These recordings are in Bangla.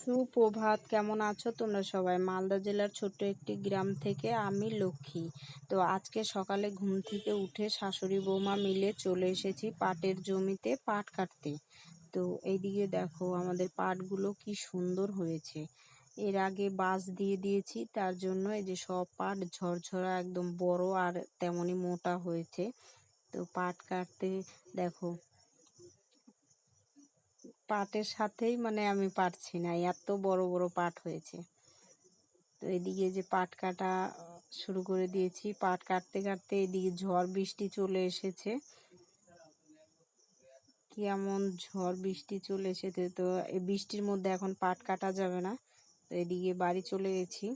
সুপ্রভাত, কেমন আছো তোমরা সবাই? মালদা জেলার ছোট্ট একটি গ্রাম থেকে আমি লক্ষ্মী। তো আজকে সকালে ঘুম থেকে উঠে শাশুড়ি বৌমা মিলে চলে এসেছি পাটের জমিতে পাট কাটতে। তো এইদিকে দেখো আমাদের পাটগুলো কি সুন্দর হয়েছে। এর আগে বাঁশ দিয়ে দিয়েছি, তার জন্য এই যে সব পাট ঝরঝরা একদম বড় আর তেমনই মোটা হয়েছে। তো পাট কাটতে দেখো পাটের সাথেই আমি পারছি না, এত বড় বড় পাট হয়েছে। তো এদিকে যে পাট কাটা শুরু করে দিয়েছি। পাট কাটতে কাটতে এদিকে ঝড় বৃষ্টি চলে এসেছে। কেমন ঝড় বৃষ্টি চলে এসেছে, তো এই বৃষ্টির মধ্যে এখন পাট কাটা যাবে না। তো এদিকে বাড়ি চলে গেছি,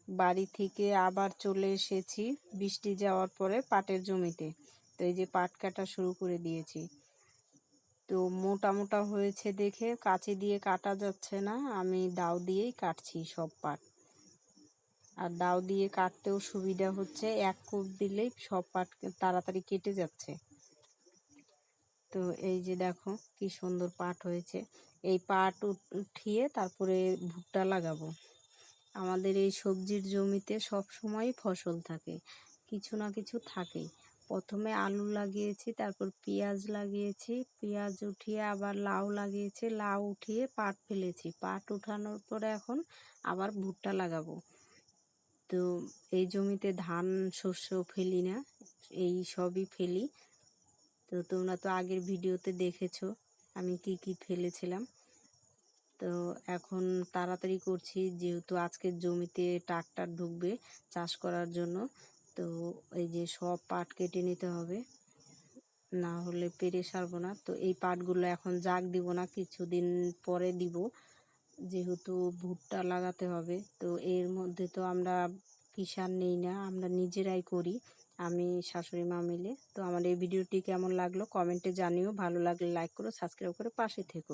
বাড়ি থেকে আবার চলে এসেছি বৃষ্টি যাওয়ার পরে পাটের জমিতে। তো এই যে পাট কাটা শুরু করে দিয়েছি। তো মোটা মোটা হয়েছে দেখে কাঁচি দিয়ে কাটা যাচ্ছে না, আমি দাও দিয়েই কাটছি সব পাট। আর দাও দিয়ে কাটতেও সুবিধা হচ্ছে, এক কোপ দিলেই সব পাট তাড়াতাড়ি কেটে যাচ্ছে। তো এই যে দেখো কি সুন্দর পাট হয়েছে। এই পাট উঠিয়ে তারপরে ভুট্টা লাগাবো। আমাদের এই সবজির জমিতে সব সময় ফসল থাকে, কিছু না কিছু থাকেই। প্রথমে আলু লাগিয়েছি, তারপর পেঁয়াজ লাগিয়েছি, পেঁয়াজ উঠিয়ে আবার লাউ লাগিয়েছি, লাউ উঠিয়ে পাট ফেলেছি, পাট উঠানোর পরে এখন আবার ভুট্টা লাগাবো। তো এই জমিতে ধান শস্য ফেলি না, এই সবই ফেলি। তো তোমরা তো আগের ভিডিওতে দেখেছো আমি কি কি ফেলেছিলাম। তো এখন তাড়াতাড়ি করছি, যেহেতু আজকের জমিতে ট্রাক্টর ঢুকবে চাষ করার জন্য। তো এই যে সব পাট কেটে নিতে হবে, না হলে পেরে সারবো না। তো এই পাটগুলো এখন জাগ দিব না, কিছুদিন পরে দিব, যেহেতু ভুট্টা লাগাতে হবে। তো এর মধ্যে তো আমরা কিষান নেই না, আমরা নিজেরাই করি, আমি শাশুড়ি মা মিলে। তো আমার এই ভিডিওটি কেমন লাগলো কমেন্টে জানিও, ভালো লাগলে লাইক করো, সাবস্ক্রাইব করে পাশে থেকো।